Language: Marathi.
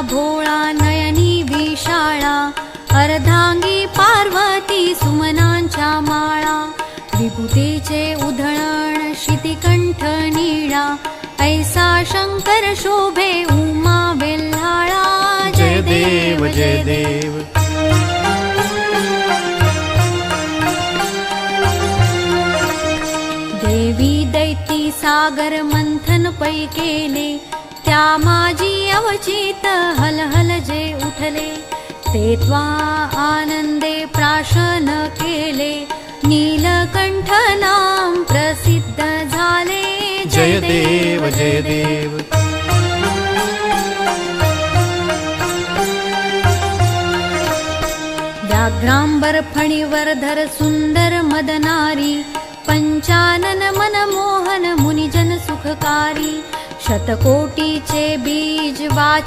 भोळा नयनी विशाळा, अर्धांगी पार्वती सुमनांच्या माळा, विभूतीचे उधळण शितिकंठ निळा, ऐसा शंकर शोभे उमा वेल्हाळा. जय देव जय देव. देवी दैती सागर मंथन पै केले, त्या माझी अवचित हलहल जे उठले, ते त्वा आनंदे प्राशन केले, नीलकंठ नाम प्रसिद्ध झाले. जय देव जय देव. व्याघ्रांबर फणीवरधर सुंदर मदनारी, पंचानन मनमोहन मुनिजन सुखकारी, शतकोटीचे बीज वाचे